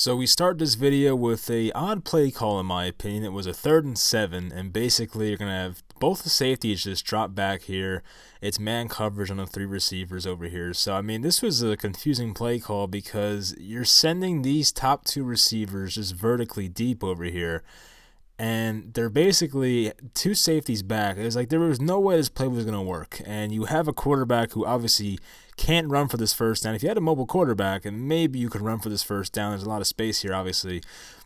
So we start this video with a odd play call in my opinion. It was a 3rd and 7, and basically you're going to have both the safeties just drop back here. It's man coverage on the 3 receivers over here. So, I mean, this was a confusing play call because you're sending these top 2 receivers just vertically deep over here. And they're basically 2 safeties back. It's like there was no way this play was going to work. And you have a quarterback who obviously can't run for this first down. If you had a mobile quarterback, and maybe you could run for this first down, there's a lot of space here, obviously.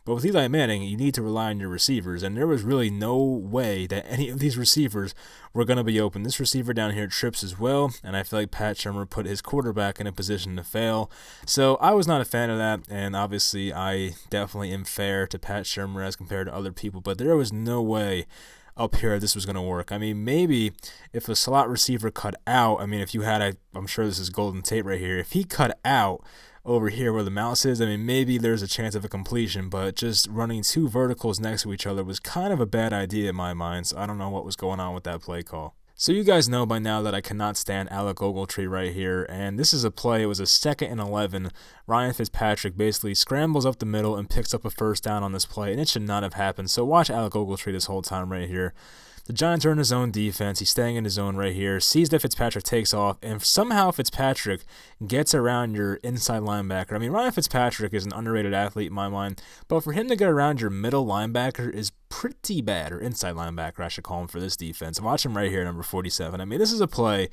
But with Eli Manning, you need to rely on your receivers. And there was really no way that any of these receivers were going to be open. This receiver down here trips as well. And I feel like Pat Shermer put his quarterback in a position to fail. So I was not a fan of that. And obviously, I definitely am fair to Pat Shermer as compared to other people. But there was no way up here this was going to work. I mean, maybe if a slot receiver cut out, I mean, if you had, I'm sure this is golden Tate right here, if he cut out over here where the mouse is, I mean, maybe there's a chance of a completion, but just running 2 verticals next to each other was kind of a bad idea in my mind, so I don't know what was going on with that play call. So you guys know by now that I cannot stand Alec Ogletree right here, and this is a play. It was a 2nd and 11. Ryan Fitzpatrick basically scrambles up the middle and picks up a first down on this play, and it should not have happened. So watch Alec Ogletree this whole time right here. The Giants are in his own defense. He's staying in his zone right here. Sees that Fitzpatrick takes off, and somehow Fitzpatrick gets around your inside linebacker. I mean, Ryan Fitzpatrick is an underrated athlete in my mind, but for him to get around your middle linebacker is pretty bad, or inside linebacker, I should call him for this defense. Watch him right here, number 47. I mean, this is a play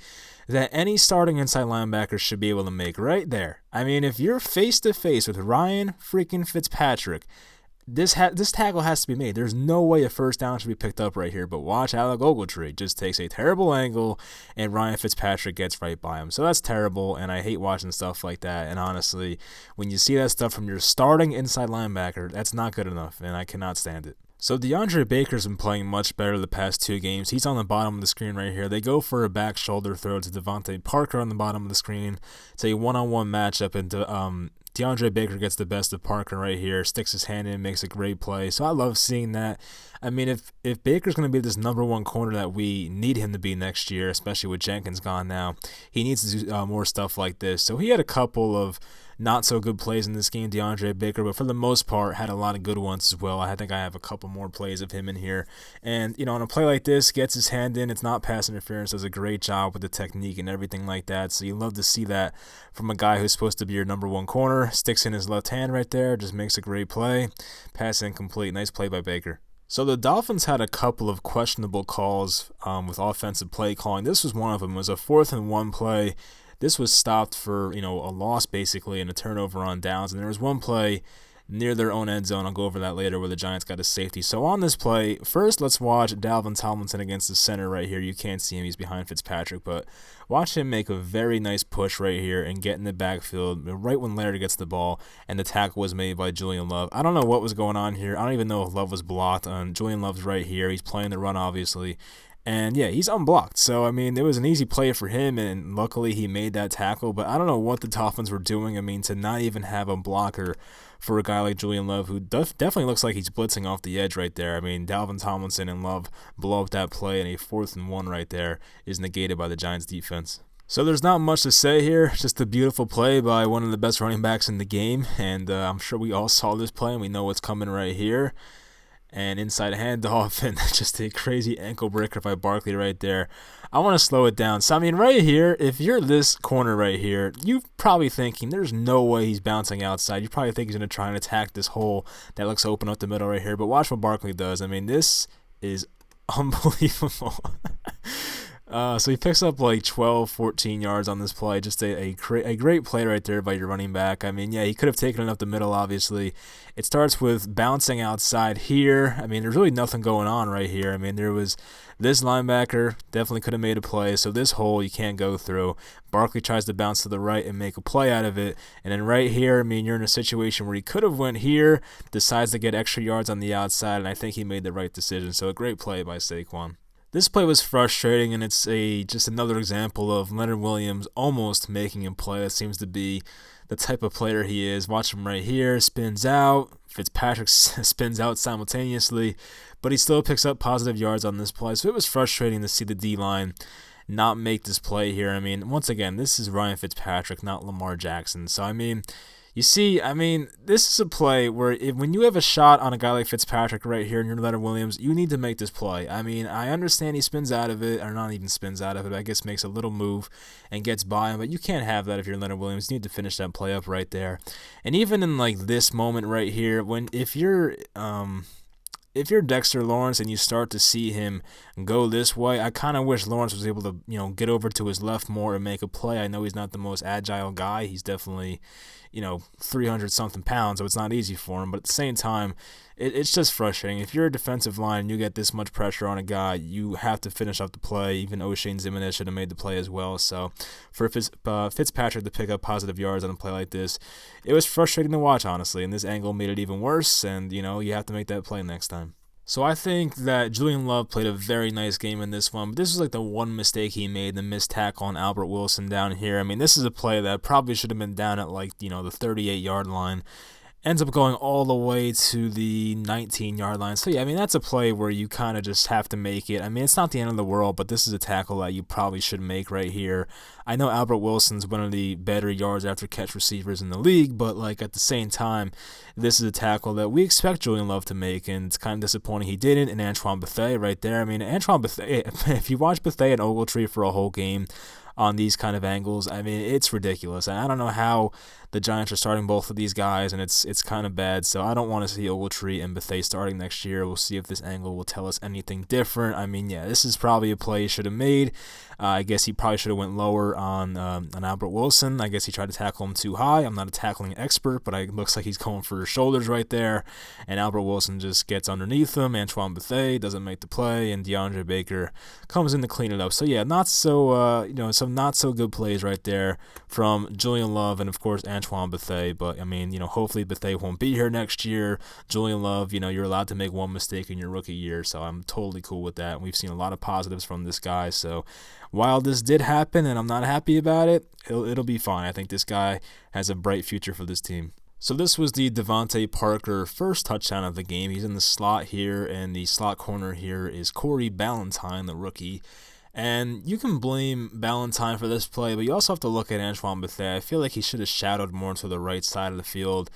that any starting inside linebacker should be able to make right there. I mean, if you're face-to-face with Ryan freaking Fitzpatrick, this tackle has to be made. There's no way a first down should be picked up right here, but watch Alec Ogletree just takes a terrible angle, and Ryan Fitzpatrick gets right by him. So that's terrible, and I hate watching stuff like that. And honestly, when you see that stuff from your starting inside linebacker, that's not good enough, and I cannot stand it. So Audrey Baker's been playing much better the past 2 games. He's on the bottom of the screen right here. They go for a back shoulder throw to Devante Parker on the bottom of the screen. It's a one-on-one matchup, and Audrey Baker gets the best of Parker right here, sticks his hand in, makes a great play. So I love seeing that. I mean, if Baker's going to be this number 1 corner that we need him to be next year, especially with Jenkins gone now, he needs to do more stuff like this. So he had a couple of not so good plays in this game, Audrey Baker, but for the most part had a lot of good ones as well. I think I have a couple more plays of him in here. And, on a play like this, gets his hand in, it's not pass interference, does a great job with the technique and everything like that. So you love to see that from a guy who's supposed to be your number 1 corner. Sticks in his left hand right there, just makes a great play. Pass incomplete. Nice play by Baker. So the Dolphins had a couple of questionable calls with offensive play calling. This was one of them. It was a 4th and 1 play. This was stopped for, a loss basically and a turnover on downs. And there was one play near their own end zone. I'll go over that later where the Giants got a safety. So on this play, first let's watch Dalvin Tomlinson against the center right here. You can't see him. He's behind Fitzpatrick. But watch him make a very nice push right here and get in the backfield right when Larry gets the ball. And the tackle was made by Julian Love. I don't know what was going on here. I don't even know if Love was blocked. Julian Love's right here. He's playing the run, obviously. And yeah, he's unblocked. So, I mean, it was an easy play for him, and luckily he made that tackle. But I don't know what the Dolphins were doing. I mean, to not even have a blocker for a guy like Julian Love, who definitely looks like he's blitzing off the edge right there. I mean, Dalvin Tomlinson and Love blow up that play, and a 4th and 1 right there is negated by the Giants defense. So there's not much to say here, just a beautiful play by one of the best running backs in the game. And I'm sure we all saw this play, and we know what's coming right here. And inside handoff, and just a crazy ankle breaker by Barkley right there. I want to slow it down. So, I mean, right here, if you're this corner right here, you're probably thinking there's no way he's bouncing outside. You probably think he's going to try and attack this hole that looks open up the middle right here. But watch what Barkley does. I mean, this is unbelievable. So he picks up like 12, 14 yards on this play. Just a great play right there by your running back. I mean, yeah, he could have taken it up the middle, obviously. It starts with bouncing outside here. I mean, there's really nothing going on right here. I mean, there was this linebacker definitely could have made a play. So this hole you can't go through. Barkley tries to bounce to the right and make a play out of it. And then right here, I mean, you're in a situation where he could have went here, decides to get extra yards on the outside, and I think he made the right decision. So a great play by Saquon. This play was frustrating, and it's just another example of Leonard Williams almost making a play. That seems to be the type of player he is. Watch him right here, spins out. Fitzpatrick spins out simultaneously, but he still picks up positive yards on this play. So it was frustrating to see the D-line not make this play here. I mean, once again, this is Ryan Fitzpatrick, not Lamar Jackson. So, I mean, You see, I mean, this is a play where when you have a shot on a guy like Fitzpatrick right here and you're Leonard Williams, you need to make this play. I mean, I understand he spins out of it, or not even spins out of it, I guess makes a little move and gets by him, but you can't have that if you're Leonard Williams. You need to finish that play up right there. And even in like this moment right here, if you're Dexter Lawrence and you start to see him go this way, I kind of wish Lawrence was able to, get over to his left more and make a play. I know he's not the most agile guy. He's definitely, 300-something pounds, so it's not easy for him. But at the same time, it's just frustrating. If you're a defensive line and you get this much pressure on a guy, you have to finish up the play. Even O'Shane Ximines should have made the play as well. So for Fitzpatrick to pick up positive yards on a play like this, it was frustrating to watch, honestly. And this angle made it even worse, and, you have to make that play next time. So I think that Julian Love played a very nice game in this one, but this was like the one mistake he made, the missed tackle on Albert Wilson down here. I mean, this is a play that probably should have been down at like, the 38-yard line. Ends up going all the way to the 19-yard line. So, yeah, I mean, that's a play where you kind of just have to make it. I mean, it's not the end of the world, but this is a tackle that you probably should make right here. I know Albert Wilson's one of the better yards after catch receivers in the league, but, like, at the same time, this is a tackle that we expect Julian Love to make, and it's kind of disappointing he didn't. And Antoine Bethea right there. I mean, Antoine Bethea, if you watch Bethea and Ogletree for a whole game on these kind of angles, I mean, it's ridiculous. And I don't know how the Giants are starting both of these guys, and it's kind of bad. So I don't want to see Ogletree and Bethea starting next year. We'll see if this angle will tell us anything different. I mean, yeah, this is probably a play he should have made. I guess he probably should have went lower on Albert Wilson. I guess he tried to tackle him too high. I'm not a tackling expert, but it looks like he's going for his shoulders right there. And Albert Wilson just gets underneath him. Antoine Bethea doesn't make the play, and Audrey Baker comes in to clean it up. So yeah, not so some not so good plays right there from Julian Love and of course Antoine Bethea. But I mean, hopefully Bethea won't be here next year. Julian Love, you're allowed to make one mistake in your rookie year, so I'm totally cool with that. And we've seen a lot of positives from this guy. So while this did happen and I'm not happy about it, it'll be fine. I think this guy has a bright future for this team. So this was the Devante Parker first touchdown of the game. He's in the slot here, and the slot corner here is Corey Ballentine, the rookie. And you can blame Ballentine for this play, but you also have to look at Antoine Bethea. I feel like he should have shadowed more to the right side of the field,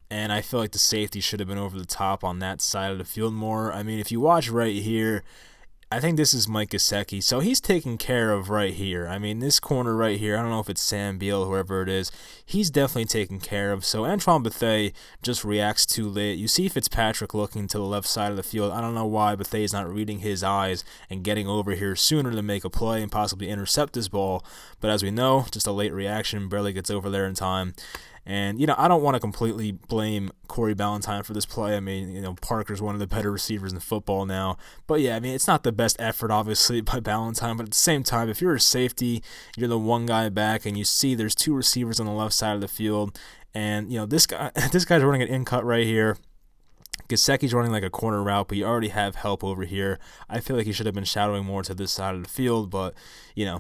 and I feel like the safety should have been over the top on that side of the field more. I mean, if you watch right here, I think this is Mike Gesicki, so he's taken care of right here. I mean, this corner right here, I don't know if it's Sam Beal, whoever it is, he's definitely taken care of. So Antoine Bethea just reacts too late. You see Fitzpatrick looking to the left side of the field. I don't know why Bethea's not reading his eyes and getting over here sooner to make a play and possibly intercept this ball. But as we know, just a late reaction, barely gets over there in time. And, I don't want to completely blame Corey Ballentine for this play. I mean, Parker's one of the better receivers in football now. But, yeah, I mean, it's not the best effort, obviously, by Ballentine. But at the same time, if you're a safety, you're the one guy back, and you see there's two receivers on the left side of the field. And, this guy's running an in-cut right here. Gesicki's running like a corner route, but you already have help over here. I feel like he should have been shadowing more to this side of the field, but,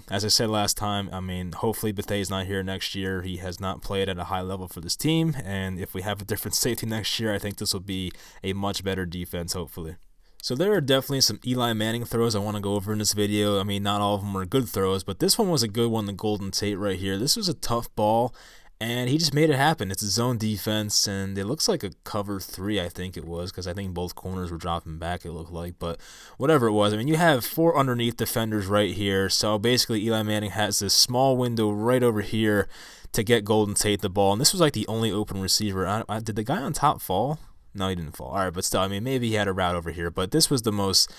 as I said last time, I mean, hopefully Bethea's not here next year. He has not played at a high level for this team, and if we have a different safety next year, I think this will be a much better defense, hopefully. So there are definitely some Eli Manning throws I want to go over in this video. I mean, not all of them were good throws, but this one was a good one, the Golden Tate right here. This was a tough ball, and he just made it happen. It's a zone defense, and it looks like a cover 3, I think it was, because I think both corners were dropping back, it looked like. But whatever it was, I mean, you have 4 underneath defenders right here. So basically, Eli Manning has this small window right over here to get Golden Tate the ball. And this was like the only open receiver. Did the guy on top fall? No, he didn't fall. All right, but still, I mean, maybe he had a route over here. But this was the most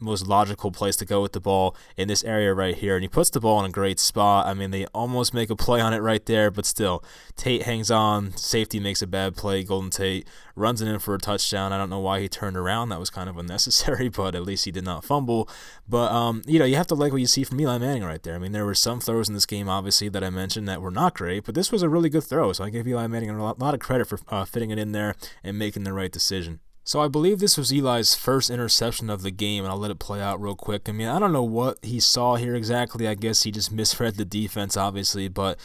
logical place to go with the ball in this area right here. And he puts the ball in a great spot. I mean, they almost make a play on it right there, but still, Tate hangs on. Safety makes a bad play. Golden Tate runs it in for a touchdown. I don't know why he turned around. That was kind of unnecessary, but at least he did not fumble. But, you have to like what you see from Eli Manning right there. I mean, there were some throws in this game, obviously, that I mentioned that were not great, but this was a really good throw. So I give Eli Manning a lot of credit for fitting it in there and making the right decision. So I believe this was Eli's first interception of the game, and I'll let it play out real quick. I mean, I don't know what he saw here exactly. I guess he just misread the defense, obviously, but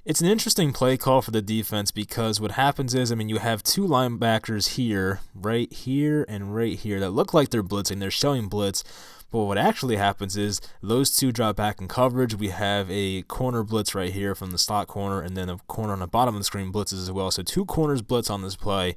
it's an interesting play call for the defense because what happens is, I mean, you have 2 linebackers here, right here, and right here that look like they're blitzing. They're showing blitz, But what actually happens is those two drop back in coverage. We have a corner blitz right here from the slot corner, and then a corner on the bottom of the screen blitzes as well. So two corners blitz on this play.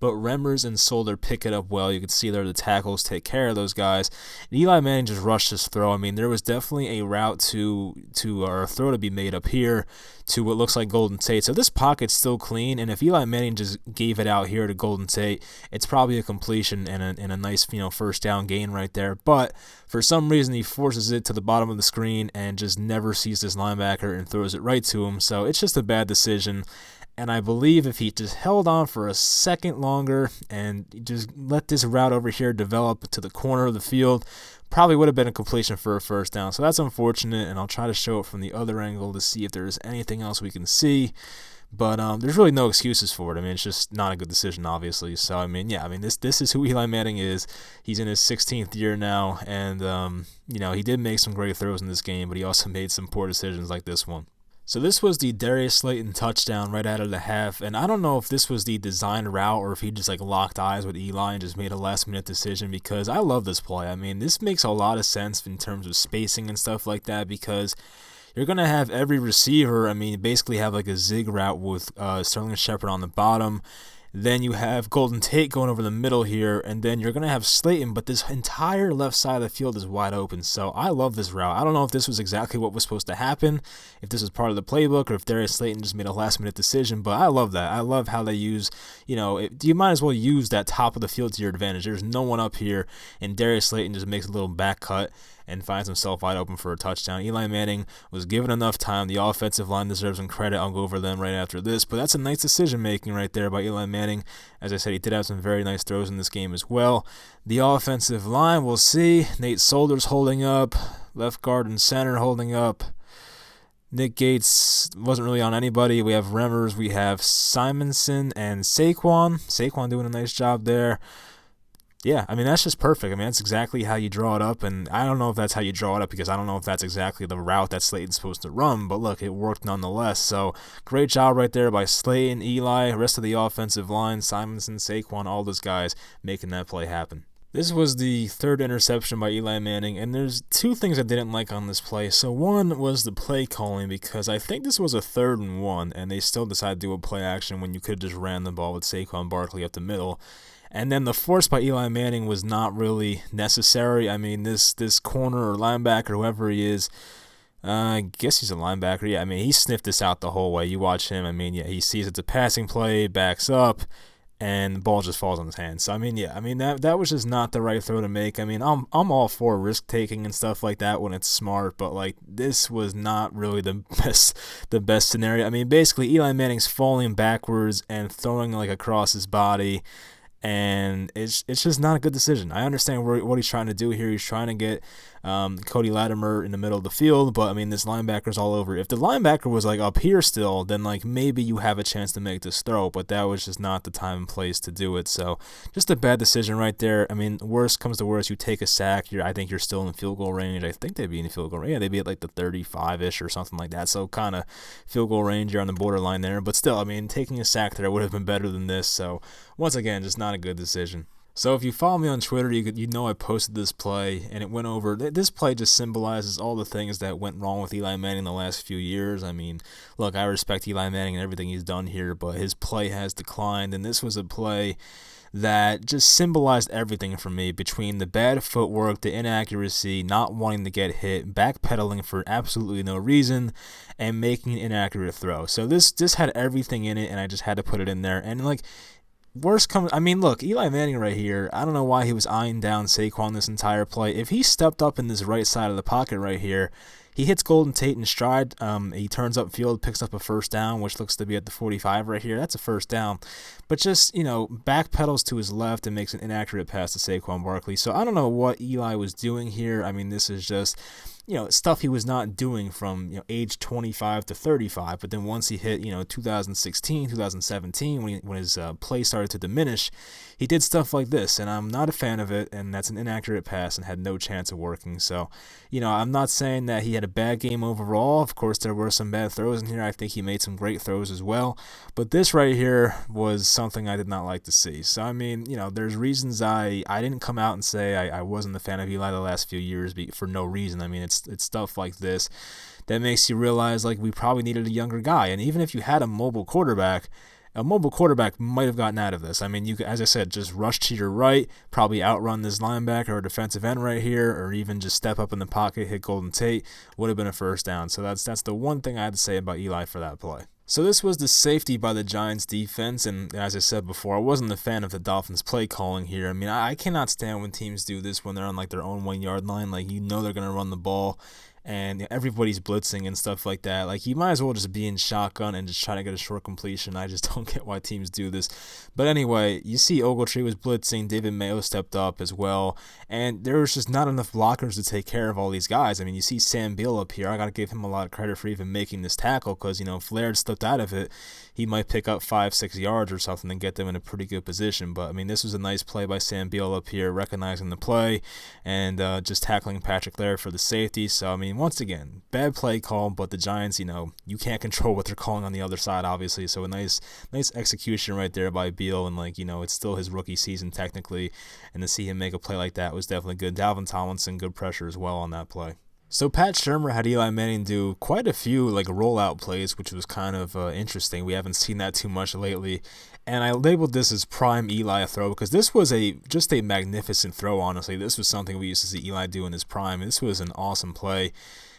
But Remmers and Solder pick it up well. You can see there the tackles take care of those guys. And Eli Manning just rushed his throw. I mean, there was definitely a route or a throw to be made up here to what looks like Golden Tate. So this pocket's still clean, and if Eli Manning just gave it out here to Golden Tate, it's probably a completion and a nice first down gain right there. But for some reason, he forces it to the bottom of the screen and just never sees this linebacker and throws it right to him. So it's just a bad decision. And I believe if he just held on for a second longer and just let this route over here develop to the corner of the field, probably would have been a completion for a first down. So that's unfortunate, and I'll try to show it from the other angle to see if there's anything else we can see. But there's really no excuses for it. I mean, it's just not a good decision, obviously. So, I mean, this is who Eli Manning is. He's in his 16th year now, and, he did make some great throws in this game, but he also made some poor decisions like this one. So this was the Darius Layton touchdown right out of the half, and I don't know if this was the designed route or if he just locked eyes with Eli and just made a last-minute decision, because I love this play. I mean, this makes a lot of sense in terms of spacing and stuff like that, because you're going to have every receiver, basically have a zig route with Sterling Shepard on the bottom. Then you have Golden Tate going over the middle here, and then you're going to have Slayton, but this entire left side of the field is wide open. So I love this route. I don't know if this was exactly what was supposed to happen, if this was part of the playbook, or if Darius Slayton just made a last-minute decision, but I love that. I love how they use, you might as well use that top of the field to your advantage. There's no one up here, and Darius Slayton just makes a little back cut and finds himself wide open for a touchdown. Eli Manning was given enough time. The offensive line deserves some credit. I'll go over them right after this, but that's a nice decision-making right there by Eli Manning. As I said, he did have some very nice throws in this game as well. The offensive line, we'll see. Nate Solder's holding up. Left guard and center holding up. Nick Gates wasn't really on anybody. We have Remmers. We have Simonson and Saquon. Saquon doing a nice job there. Yeah, that's just perfect. That's exactly how you draw it up, and I don't know if that's how you draw it up because I don't know if that's exactly the route that Slayton's supposed to run, but look, it worked nonetheless. So great job right there by Slayton, Eli, rest of the offensive line, Simonson, Saquon, all those guys making that play happen. This was the third interception by Eli Manning, and there's two things I didn't like on this play. So one was the play calling, because I think this was a 3rd and 1, and they still decided to do a play action when you could have just ran the ball with Saquon Barkley up the middle. And then the force by Eli Manning was not really necessary. This corner or linebacker, whoever he is, I guess he's a linebacker. Yeah, he sniffed this out the whole way. You watch him. He sees it's a passing play, backs up, and the ball just falls on his hands. So, that was just not the right throw to make. I'm all for risk taking and stuff like that when it's smart, but this was not really the best scenario. Basically Eli Manning's falling backwards and throwing across his body. And it's just not a good decision. I understand what he's trying to do here. He's trying to get Cody Latimer in the middle of the field, but this linebacker's all over. If the linebacker was up here still, then maybe you have a chance to make this throw, but that was just not the time and place to do it. So just a bad decision right there. Worst comes to worst, you take a sack. I think you're still in field goal range. I think they'd be in field goal range. Yeah, they'd be at the 35-ish or something like that. So kind of field goal range. You're on the borderline there, but still, taking a sack there would have been better than this. So once again, just not a good decision. So if you follow me on Twitter, you know I posted this play, and it went over. This play just symbolizes all the things that went wrong with Eli Manning the last few years. Look, I respect Eli Manning and everything he's done here, but his play has declined, and this was a play that just symbolized everything for me, between the bad footwork, the inaccuracy, not wanting to get hit, backpedaling for absolutely no reason, and making an inaccurate throw. So this had everything in it, and I just had to put it in there. And worst comes, look, Eli Manning right here, I don't know why he was eyeing down Saquon this entire play. If he stepped up in this right side of the pocket right here, he hits Golden Tate in stride. He turns upfield, picks up a first down, which looks to be at the 45 right here. That's a first down. But just, backpedals to his left and makes an inaccurate pass to Saquon Barkley. So I don't know what Eli was doing here. This is just stuff he was not doing from age 25 to 35. But then once he hit 2016, 2017, when his play started to diminish, he did stuff like this, and I'm not a fan of it. And that's an inaccurate pass and had no chance of working. So, I'm not saying that he had a bad game overall. Of course, there were some bad throws in here. I think he made some great throws as well. But this right here was something I did not like to see. So, I mean, there's reasons I didn't come out and say I wasn't a fan of Eli the last few years for no reason. I mean, it's stuff like this that makes you realize, like, we probably needed a younger guy. And even if you had a mobile quarterback might have gotten out of this. I mean, you could, as I said, just rush to your right, probably outrun this linebacker or defensive end right here, or even just step up in the pocket, hit Golden Tate, would have been a first down. So that's the one thing I had to say about Eli for that play. So this was the safety by the Giants defense, and as I said before, I wasn't a fan of the Dolphins play calling here. I mean, I cannot stand when teams do this when they're on like their own 1 yard line. Like, they're going to run the ball, and everybody's blitzing and stuff like that. Like, you might as well just be in shotgun and just try to get a short completion. I just don't get why teams do this. But anyway, you see Ogletree was blitzing. David Mayo stepped up as well. And there was just not enough blockers to take care of all these guys. I mean, you see Sam Beal up here. I got to give him a lot of credit for even making this tackle because, if Flair slipped out of it, he might pick up 5-6 yards or something and get them in a pretty good position. But, I mean, this was a nice play by Sam Beal up here, recognizing the play and just tackling Patrick Laird for the safety. So, I mean, once again, bad play call, but the Giants, you can't control what they're calling on the other side, obviously. So a nice execution right there by Beal, and it's still his rookie season technically, and to see him make a play like that was definitely good. Dalvin Tomlinson, good pressure as well on that play. So Pat Shermer had Eli Manning do quite a few rollout plays, which was kind of interesting. We haven't seen that too much lately. And I labeled this as prime Eli throw because this was just a magnificent throw, honestly. This was something we used to see Eli do in his prime. This was an awesome play.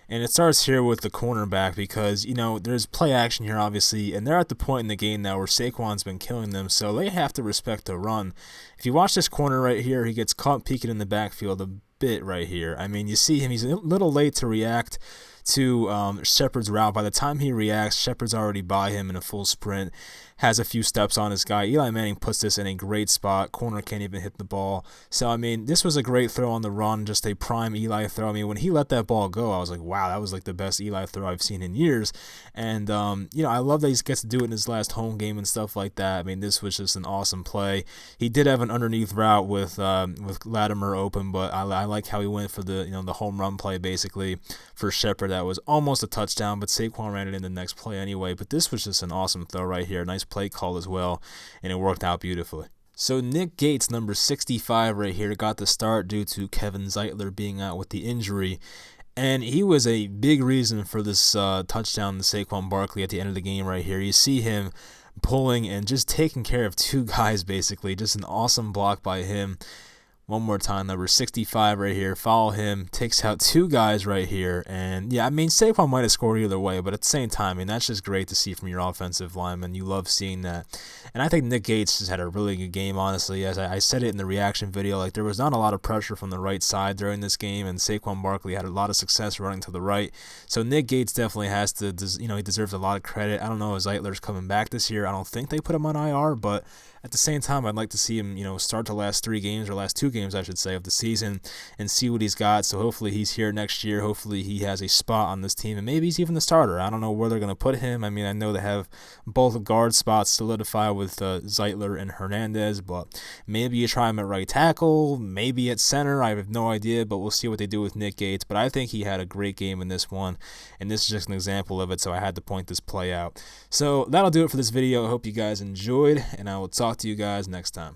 And it starts here with the cornerback because, there's play action here, obviously, and they're at the point in the game now where Saquon's been killing them, so they have to respect the run. If you watch this corner right here, he gets caught peeking in the backfield a bit right here. I mean, you see him, he's a little late to react to Shepard's route. By the time he reacts, Shepard's already by him in a full sprint, has a few steps on his guy. Eli Manning puts this in a great spot. Corner can't even hit the ball. So, I mean, this was a great throw on the run, just a prime Eli throw. I mean, when he let that ball go, I was like, wow, that was the best Eli throw I've seen in years. And, I love that he gets to do it in his last home game and stuff like that. I mean, this was just an awesome play. He did have an underneath route with Latimer open, but I like how he went for the home run play basically for Shepard. That was almost a touchdown, but Saquon ran it in the next play anyway. But this was just an awesome throw right here. Nice play call as well, and it worked out beautifully. So Nick Gates, number 65 right here, got the start due to Kevin Zeitler being out with the injury. And he was a big reason for this touchdown to Saquon Barkley at the end of the game right here. You see him pulling and just taking care of two guys basically. Just an awesome block by him. One more time, number 65 right here. Follow him, takes out two guys right here. And yeah, I mean, Saquon might have scored either way, but at the same time, I mean, that's just great to see from your offensive lineman. You love seeing that. And I think Nick Gates just had a really good game, honestly. As I said it in the reaction video, there was not a lot of pressure from the right side during this game, and Saquon Barkley had a lot of success running to the right. So Nick Gates definitely has to, he deserves a lot of credit. I don't know if Zeitler's coming back this year. I don't think they put him on IR, but at the same time, I'd like to see him, start the last 3 games, or last 2 games, I should say, of the season and see what he's got. So hopefully he's here next year. Hopefully he has a spot on this team, and maybe he's even the starter. I don't know where they're going to put him. I mean, I know they have both guard spots solidified with Zeitler and Hernandez, but maybe you try him at right tackle, maybe at center. I have no idea, but we'll see what they do with Nick Gates. But I think he had a great game in this one, and this is just an example of it, so I had to point this play out. So that'll do it for this video. I hope you guys enjoyed, and I will talk to you guys next time.